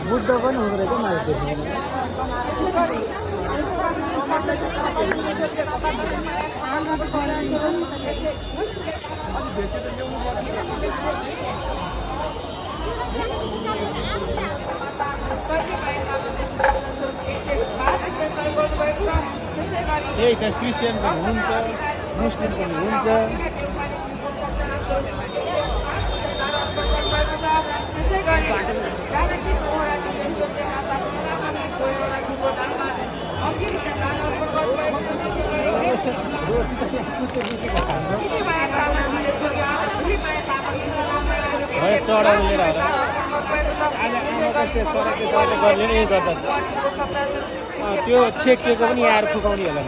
बुद्ध पनि हुँदो रहेछ मैले देखेँ त्यही त क्रिस्चियन पनि हुन्छ मुस्लिम पनि हुन्छ चढाउनु लिएर गर्ने यही गर्दा त्यो छेकिएको पनि आएर फुकाउने होला